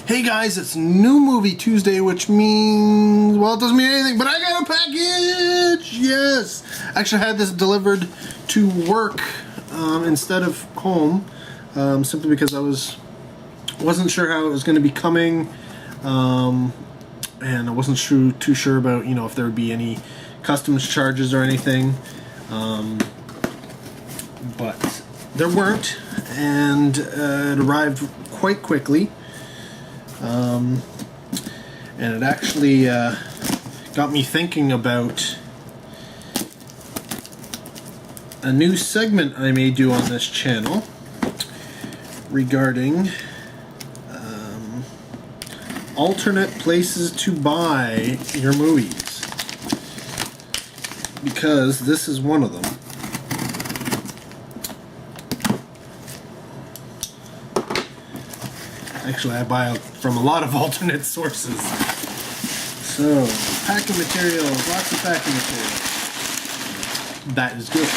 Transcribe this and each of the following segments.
Hey guys, it's New Movie Tuesday, which means, well, it doesn't mean anything, but I got a package! Yes! Actually, I had this delivered to work instead of home, simply because I wasn't sure how it was going to be coming, and I wasn't too sure about, if there would be any customs charges or anything, but there weren't, and it arrived quite quickly. And it actually got me thinking about a new segment I may do on this channel regarding alternate places to buy your movies, because this is one of them. Actually, I buy from a lot of alternate sources. So, packing materials, lots of packing materials. That is good.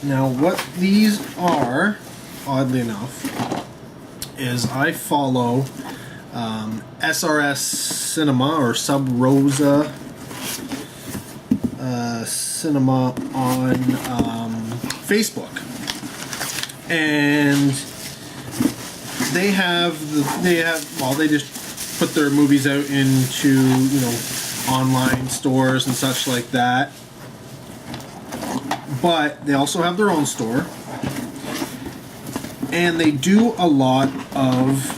Now, what these are, oddly enough, is I follow SRS Cinema or Sub Rosa Cinema on Facebook, and they just put their movies out into online stores and such like that, but they also have their own store, and they do a lot of,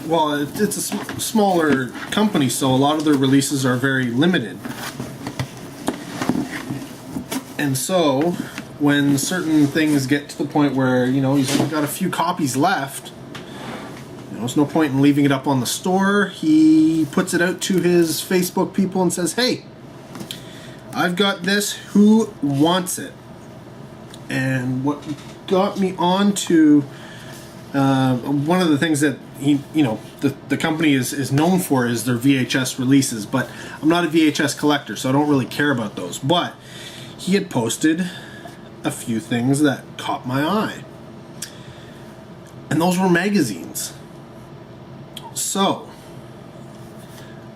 well, it's a smaller company, so a lot of their releases are very limited. And so, when certain things get to the point where, he's only got a few copies left, there's no point in leaving it up on the store. He puts it out to his Facebook people and says, hey, I've got this, who wants it? And what got me on to one of the things that the company is known for is their VHS releases, but I'm not a VHS collector, so I don't really care about those. But he had posted a few things that caught my eye, and those were magazines. So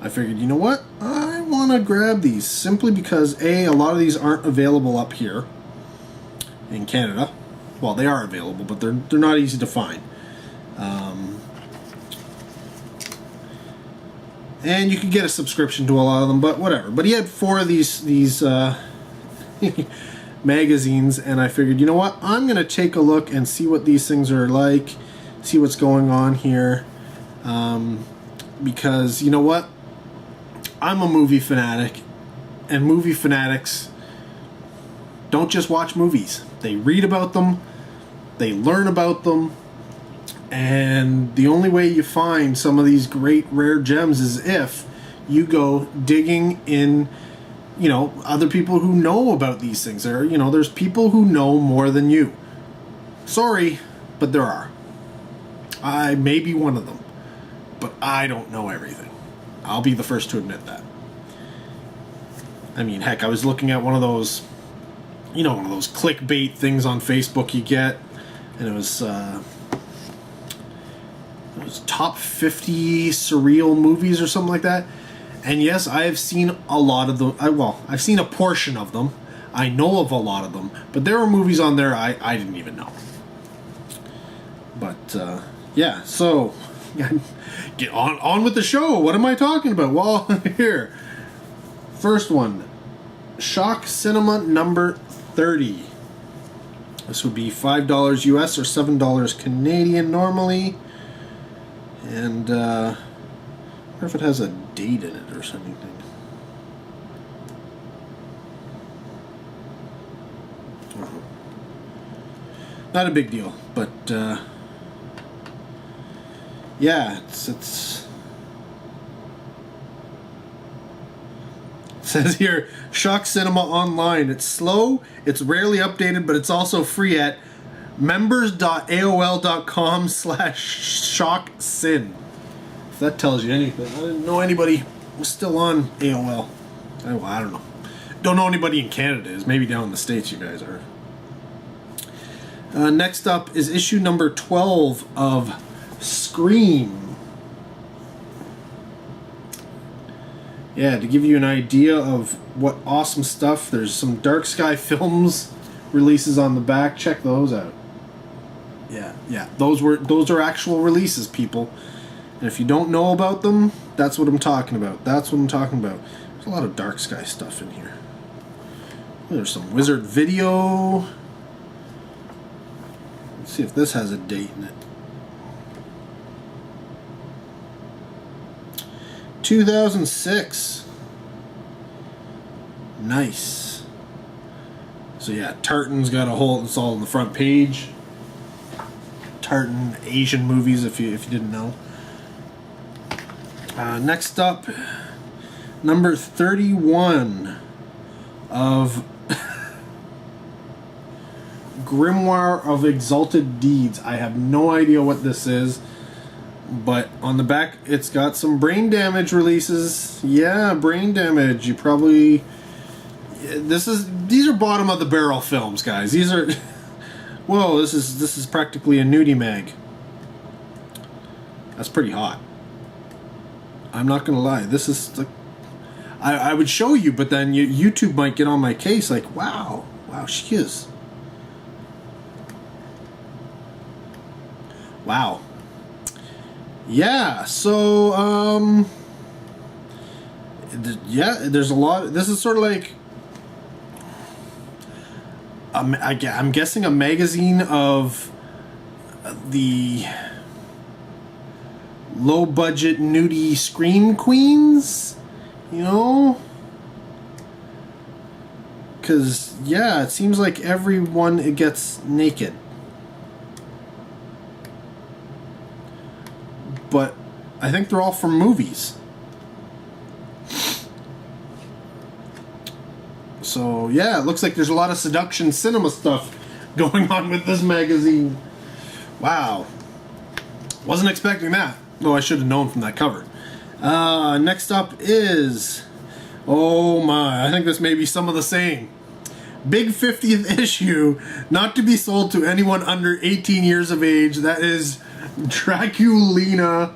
I figured, you know what, I want to grab these simply because a lot of these aren't available up here in Canada. Well, they are available, but they're not easy to find. And you could get a subscription to a lot of them, but whatever. But he had 4 of these magazines, and I figured, you know what, I'm going to take a look and see what these things are like, see what's going on here, because, you know what, I'm a movie fanatic, and movie fanatics don't just watch movies. They read about them, they learn about them, and the only way you find some of these great rare gems is if you go digging in other people who know about these things. There's people who know more than you. Sorry, but there are. I may be one of them, but I don't know everything. I'll be the first to admit that. I mean, heck, I was looking at one of those, one of those clickbait things on Facebook you get, and it was top 50 surreal movies or something like that. And yes, I have seen a lot of them. I've seen a portion of them. I know of a lot of them. But there were movies on there I didn't even know. But, yeah, so, get on with the show. What am I talking about? Well, here. First one. Shock Cinema number 30. This would be $5 US or $7 Canadian normally. And, I wonder if it has a date in it or something. Not a big deal, but yeah, it says here, Shock Cinema Online. It's slow, it's rarely updated, but it's also free at members.aol.com/shockcin. If that tells you anything. I didn't know anybody was still on AOL. I don't know. Don't know anybody in Canada is. Maybe down in the States you guys are. Next up is issue number 12 of Scream. Yeah, to give you an idea of what awesome stuff, there's some Dark Sky Films releases on the back. Check those out. Yeah, those are actual releases, people. And if you don't know about them, that's what I'm talking about. There's a lot of Dark Sky stuff in here. There's some Wizard Video. Let's see if this has a date in it. 2006. Nice. So yeah, Tartan's got a whole, it's all on the front page. Tartan Asian movies, if you didn't know. Next up, number 31 of Grimoire of Exalted Deeds. I have no idea what this is, but on the back it's got some Brain Damage releases. Yeah, Brain Damage. You probably, these are bottom of the barrel films, guys. These are whoa, this is practically a nudie mag. That's pretty hot. I'm not gonna lie. This is like, I would show you, but then YouTube might get on my case. Like, wow, she is. Wow. Yeah. So yeah, there's a lot. This is sort of like, I'm guessing a magazine of the low budget nudie scream queens, you know, because yeah, it seems like everyone it gets naked, but I think they're all from movies. So yeah, it looks like there's a lot of seduction cinema stuff going on with this magazine. Wow, wasn't expecting that. Oh, I should have known from that cover. Next up is, oh my, I think this may be some of the same. Big 50th issue, not to be sold to anyone under 18 years of age. That is Draculina.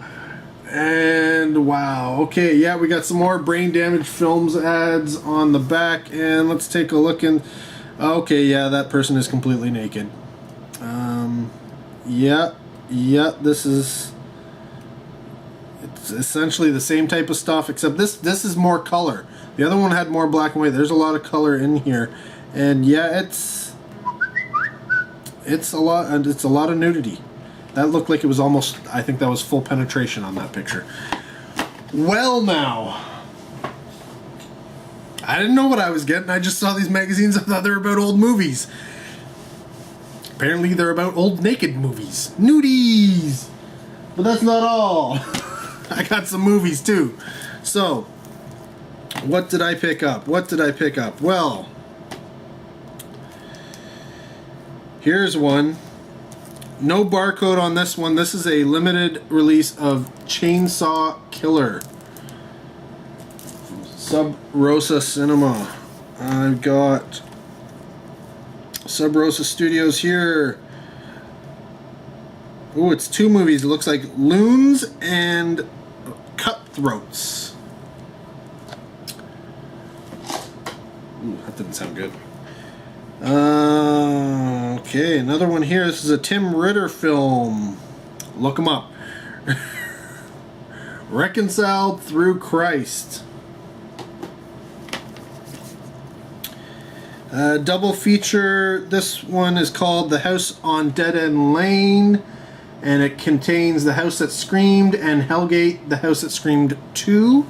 And wow, okay, yeah, we got some more Brain Damage Films ads on the back. And let's take a look and, okay, yeah, that person is completely naked. Yeah, this is, it's essentially the same type of stuff, except this is more color. The other one had more black and white. There's a lot of color in here, and yeah, it's a lot, and it's a lot of nudity. That looked like it was almost, I think that was full penetration on that picture. Well, now, I didn't know what I was getting. I just saw these magazines. I thought they were about old movies. Apparently they're about old naked movies. Nudies! But that's not all. I got some movies too. So, what did I pick up? Well, here's one. No barcode on this one. This is a limited release of Chainsaw Killer. Sub Rosa Cinema. I've got Sub Rosa Studios here. Ooh, it's two movies. It looks like Loons and Cutthroats. Ooh, that didn't sound good. Okay, another one here. This is a Tim Ritter film. Look him up. Reconciled Through Christ. Double feature. This one is called The House on Dead End Lane, and it contains The House That Screamed and Hellgate, The House That Screamed 2.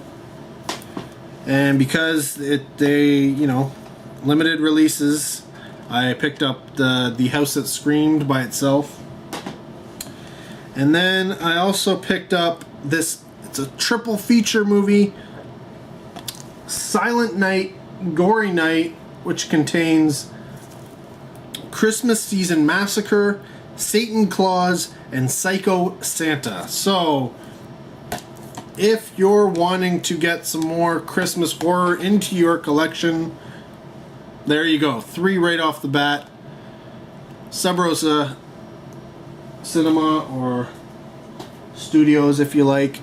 And because limited releases, I picked up the House That Screamed by itself. And then I also picked up this, it's a triple feature movie, Silent Night, Gory Night, which contains Christmas Season Massacre, Satan Claus, and Psycho Santa. So, if you're wanting to get some more Christmas horror into your collection, there you go. 3 right off the bat. Sub Rosa Cinema, or Studios if you like.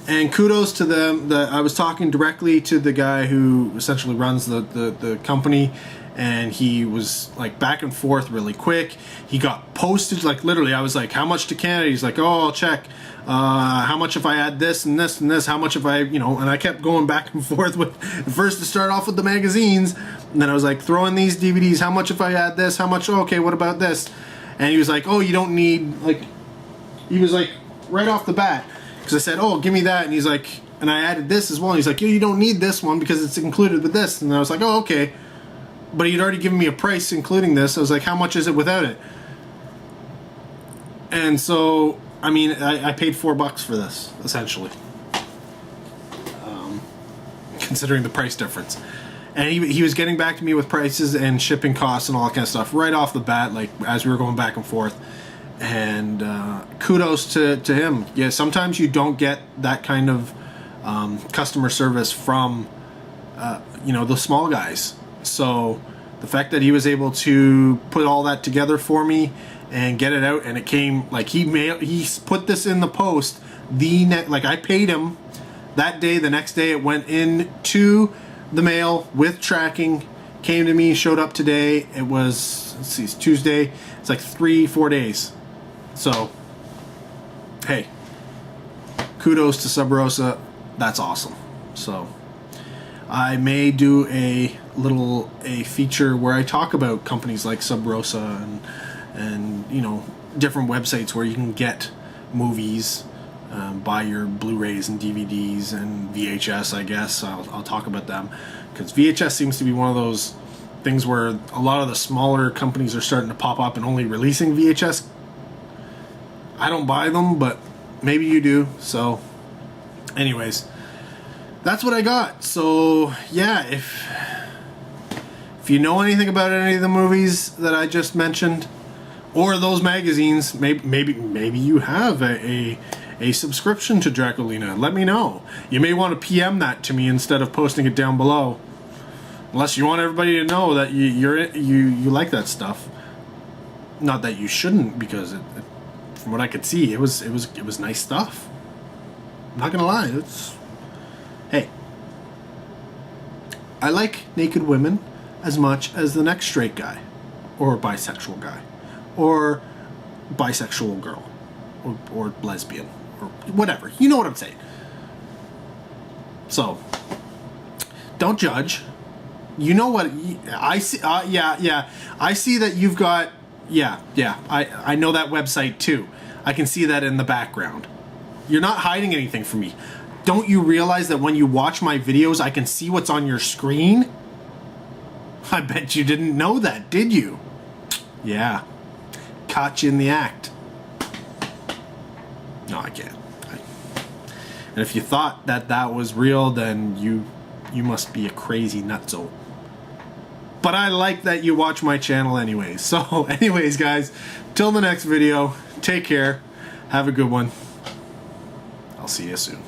And kudos to them. I was talking directly to the guy who essentially runs the company, and he was like back and forth really quick. He got postage, like literally I was like, how much to Canada? He's like, oh, I'll check. How much if I add this and this and this? How much if I, you know, and I kept going back and forth with, first to start off with the magazines, and then I was like, throw in these DVDs, how much if I add this? How much? Oh, okay, what about this? And he was like, oh, you don't need, like, he was like, right off the bat, because I said, oh, give me that, and he's like, and I added this as well, and he's like, you don't need this one because it's included with this, and I was like, oh, okay, but he'd already given me a price including this. I was like, how much is it without it? And so, I mean, I paid $4 for this, essentially, considering the price difference. And he was getting back to me with prices and shipping costs and all that kind of stuff right off the bat, like as we were going back and forth. And kudos to him. Yeah, sometimes you don't get that kind of customer service from you know, the small guys. So the fact that he was able to put all that together for me and get it out, and it came like he put this in the post like I paid him that day. The next day it went into the mail with tracking, came to me, showed up today. It was, let's see, it's Tuesday. It's like 3-4 days. So, hey, kudos to Sub Rosa. That's awesome. So, I may do a feature where I talk about companies like Sub Rosa and you know, different websites where you can get movies, buy your Blu-rays and DVDs and VHS. I guess I'll talk about them, because VHS seems to be one of those things where a lot of the smaller companies are starting to pop up and only releasing VHS. I don't buy them, but maybe you do. So anyways, that's what I got. So yeah, if you know anything about any of the movies that I just mentioned, or those magazines, maybe you have a subscription to Draculina, let me know. You may want to PM that to me instead of posting it down below, unless you want everybody to know that you like that stuff. Not that you shouldn't, because from what I could see, it was nice stuff. I'm not gonna lie. Hey, I like naked women as much as the next straight guy, or bisexual guy, or bisexual girl, or lesbian, or whatever. You know what I'm saying. So, don't judge. You know what I see? Yeah. I see that you've got. Yeah. I know that website too. I can see that in the background. You're not hiding anything from me. Don't you realize that when you watch my videos, I can see what's on your screen? I bet you didn't know that, did you? Yeah. Caught you in the act. No, I can't. And if you thought that was real, then you must be a crazy nutso. But I like that you watch my channel anyways. So anyways, guys, till the next video, take care. Have a good one. I'll see you soon.